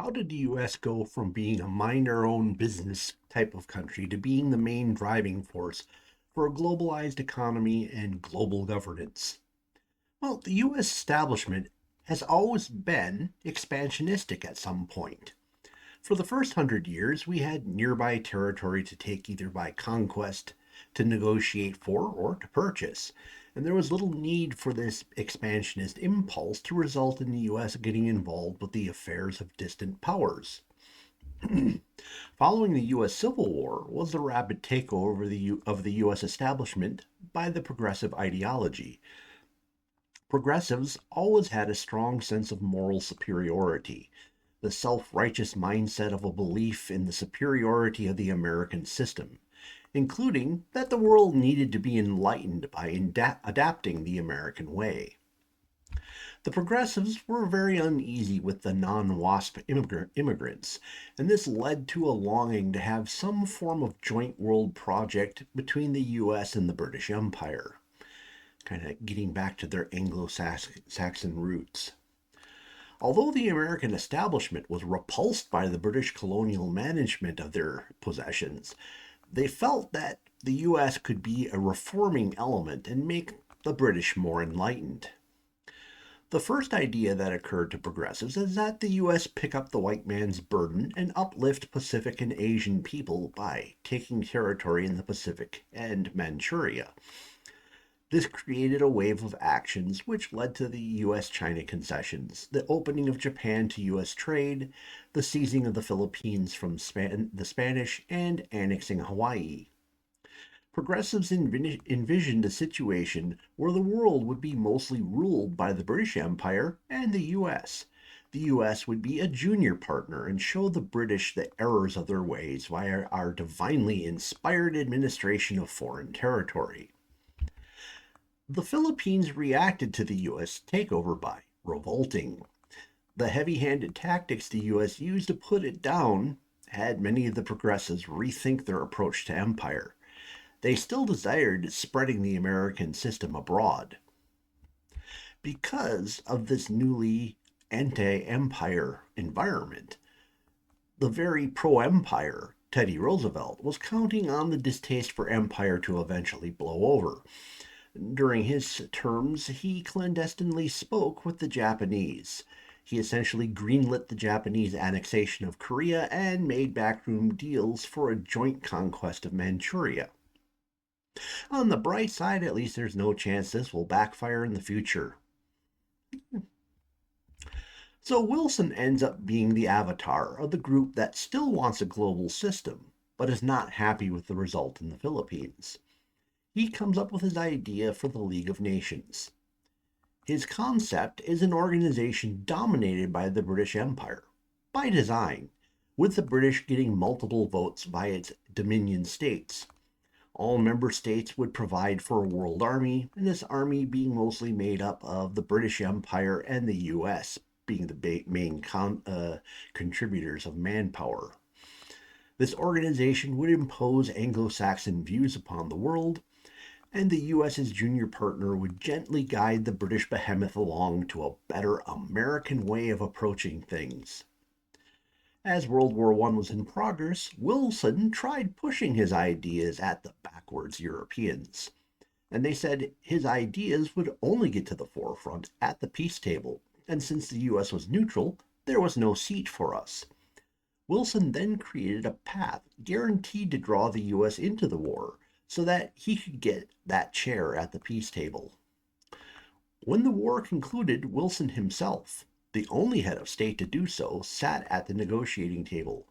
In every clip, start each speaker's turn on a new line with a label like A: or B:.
A: How did the US go from being a mind our own business type of country to being the main driving force for a globalized economy and global governance? Well, the US establishment has always been expansionistic at some point. For the first 100 years, we had nearby territory to take either by conquest, to negotiate for, or to purchase. And there was little need for this expansionist impulse to result in the US getting involved with the affairs of distant powers. Following the US Civil War was the rapid takeover of the US establishment by the progressive ideology. Progressives always had a strong sense of moral superiority, the self righteous mindset of a belief in the superiority of the American system, including that the world needed to be enlightened by adapting the American way. The progressives were very uneasy with the non WASP immigrants, and this led to a longing to have some form of joint world project between the US and the British Empire, kind of getting back to their Anglo Saxon roots. Although the American establishment was repulsed by the British colonial management of their possessions, they felt that the US could be a reforming element and make the British more enlightened. The first idea that occurred to progressives is that the US pick up the white man's burden and uplift Pacific and Asian people by taking territory in the Pacific and Manchuria. This created a wave of actions which led to the US China concessions, the opening of Japan to US trade, the seizing of the Philippines from the Spanish, and annexing Hawaii. Progressives envisioned a situation where the world would be mostly ruled by the British Empire and the US. The US would be a junior partner and show the British the errors of their ways via our divinely inspired administration of foreign territory. The Philippines reacted to the US takeover by revolting. The heavy handed tactics the US used to put it down had many of the progressives rethink their approach to empire. They still desired spreading the American system abroad. Because of this newly anti empire environment, the very pro empire Teddy Roosevelt was counting on the distaste for empire to eventually blow over. During his terms, he clandestinely spoke with the Japanese. He essentially greenlit the Japanese annexation of Korea and made backroom deals for a joint conquest of Manchuria. On the bright side, at least there's no chance this will backfire in the future. So Wilson ends up being the avatar of the group that still wants a global system, but is not happy with the result in the Philippines. He comes up with his idea for the League of Nations. His concept is an organization dominated by the British Empire, by design, with the British getting multiple votes by its Dominion states. All member states would provide for a world army, and this army being mostly made up of the British Empire and the US, being the main contributors of manpower. This organization would impose Anglo Saxon views upon the world, and the US's junior partner would gently guide the British behemoth along to a better American way of approaching things. As World War I was in progress, Wilson tried pushing his ideas at the backwards Europeans, and they said his ideas would only get to the forefront at the peace table, and since the US was neutral, there was no seat for us. Wilson then created a path guaranteed to draw the US into the war, so that he could get that chair at the peace table. When the war concluded, Wilson himself, the only head of state to do so, sat at the negotiating table.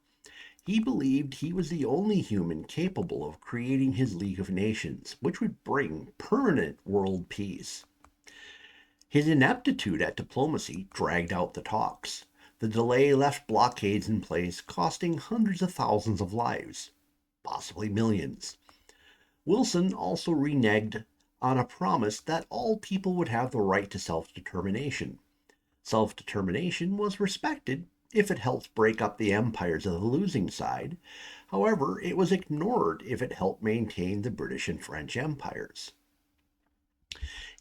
A: He believed he was the only human capable of creating his League of Nations, which would bring permanent world peace. His ineptitude at diplomacy dragged out the talks. The delay left blockades in place, costing hundreds of thousands of lives, possibly millions. Wilson also reneged on a promise that all people would have the right to self-determination. Self-determination was respected if it helped break up the empires of the losing side. However, it was ignored if it helped maintain the British and French empires.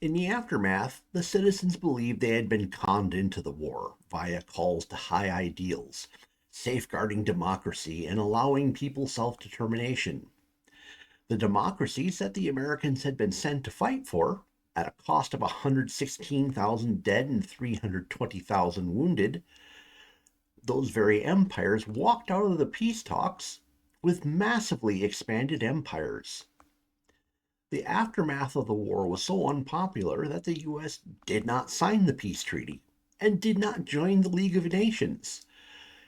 A: In the aftermath, the citizens believed they had been conned into the war via calls to high ideals, safeguarding democracy and allowing people self determination. The democracies that the Americans had been sent to fight for, at a cost of 116,000 dead and 320,000 wounded, those very empires walked out of the peace talks with massively expanded empires. The aftermath of the war was so unpopular that the US did not sign the peace treaty and did not join the League of Nations.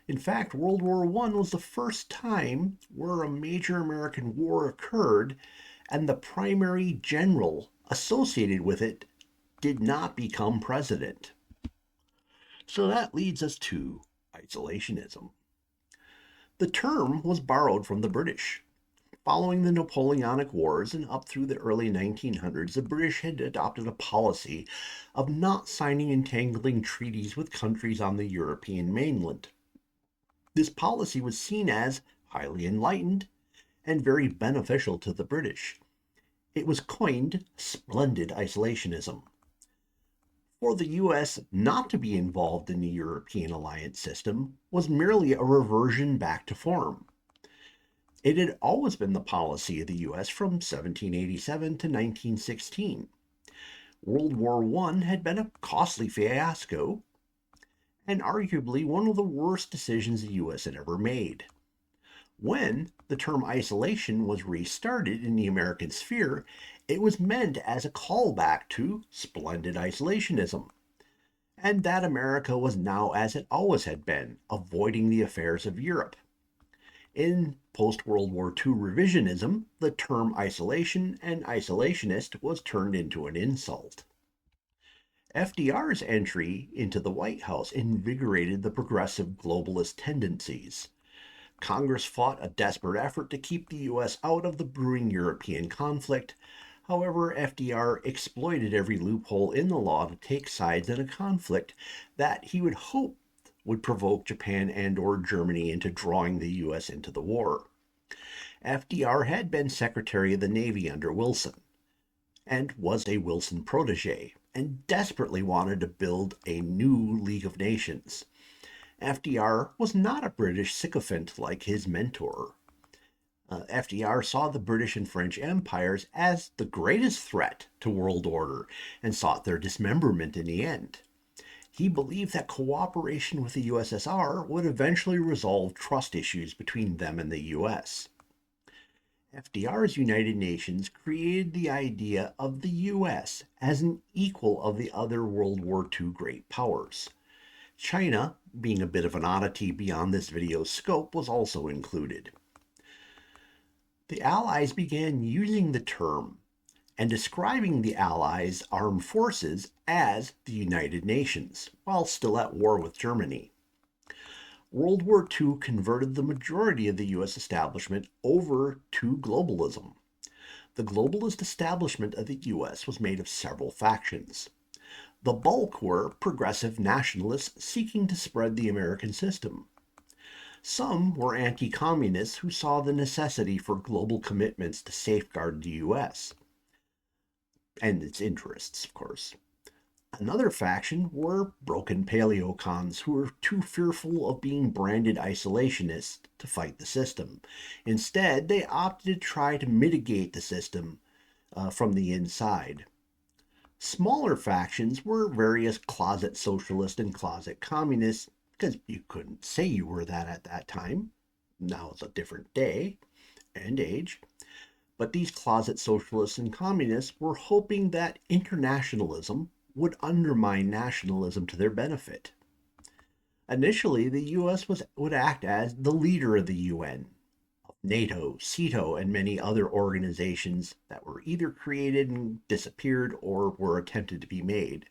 A: In fact, World War I was the first time where a major American war occurred and the primary general associated with it did not become president. So that leads us to isolationism. The term was borrowed from the British. Following the Napoleonic Wars and up through the early 1900s, the British had adopted a policy of not signing entangling treaties with countries on the European mainland. This policy was seen as highly enlightened and very beneficial to the British. It was coined splendid isolationism. For the US not to be involved in the European alliance system was merely a reversion back to form. It had always been the policy of the US from 1787 to 1916. World War I had been a costly fiasco and arguably one of the worst decisions the US had ever made. When the term isolation was restarted in the American sphere, it was meant as a callback to splendid isolationism, and that America was now as it always had been, avoiding the affairs of Europe. In post World War II revisionism, the term isolation and isolationist was turned into an insult. FDR's entry into the White House invigorated the progressive globalist tendencies. Congress fought a desperate effort to keep the US out of the brewing European conflict. However, FDR exploited every loophole in the law to take sides in a conflict that he would hope would provoke Japan and/or Germany into drawing the US into the war. FDR had been Secretary of the Navy under Wilson and was a Wilson protege and desperately wanted to build a new League of Nations. FDR was not a British sycophant like his mentor. FDR saw the British and French empires as the greatest threat to world order and sought their dismemberment in the end. He believed that cooperation with the USSR would eventually resolve trust issues between them and the US. FDR's United Nations created the idea of the US as an equal of the other World War II great powers. China, being a bit of an oddity beyond this video's scope, was also included. The Allies began using the term and describing the Allies' armed forces as the United Nations, while still at war with Germany. World War II converted the majority of the US establishment over to globalism. The globalist establishment of the US was made of several factions. The bulk were progressive nationalists seeking to spread the American system. Some were anti-communists who saw the necessity for global commitments to safeguard the US and its interests, of course. Another faction were broken paleocons who were too fearful of being branded isolationists to fight the system. Instead, they opted to try to mitigate the system from the inside. Smaller factions were various closet socialists and closet communists, because you couldn't say you were that at that time. Now it's a different day and age. But these closet socialists and communists were hoping that internationalism would undermine nationalism to their benefit. Initially, the US would act as the leader of the UN, NATO, CETO, and many other organizations that were either created and disappeared or were attempted to be made.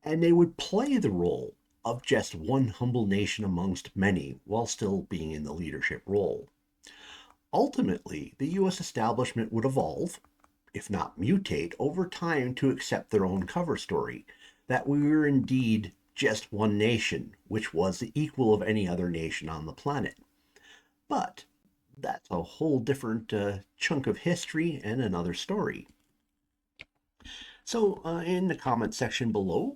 A: And they would play the role of just one humble nation amongst many while still being in the leadership role. Ultimately, the US establishment would evolve, if not mutate, over time to accept their own cover story, that we were indeed just one nation, which was the equal of any other nation on the planet. But that's a whole different chunk of history and another story. So, in the comment section below,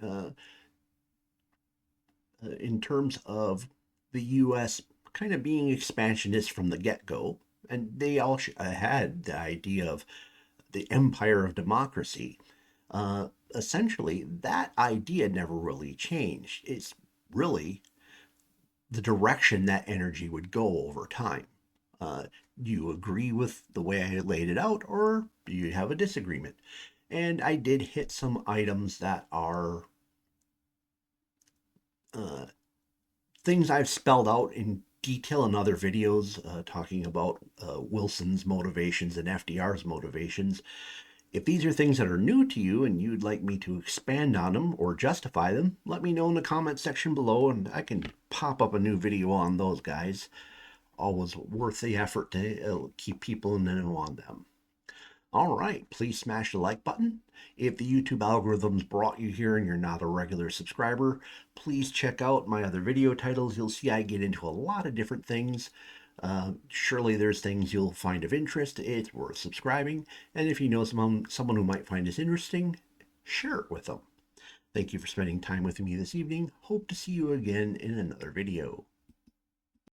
A: uh, in terms of the U.S. kind of being expansionist from the get-go, and they all had the idea of the empire of democracy. Essentially, that idea never really changed. It's really the direction that energy would go over time. Do you agree with the way I laid it out, or do you have a disagreement? And I did hit some items that are uh, things I've spelled out in detail in other videos, talking about Wilson's motivations and FDR's motivations. If these are things that are new to you and you'd like me to expand on them or justify them, let me know in the comment section below and I can pop up a new video on those guys. Always worth the effort to keep people in the know on them. All right, please smash the like button. If the YouTube algorithms brought you here and you're not a regular subscriber, please check out my other video titles. You'll see I get into a lot of different things. Surely there's things you'll find of interest. It's worth subscribing. And if you know someone who might find this interesting, share it with them. Thank you for spending time with me this evening. Hope to see you again in another video.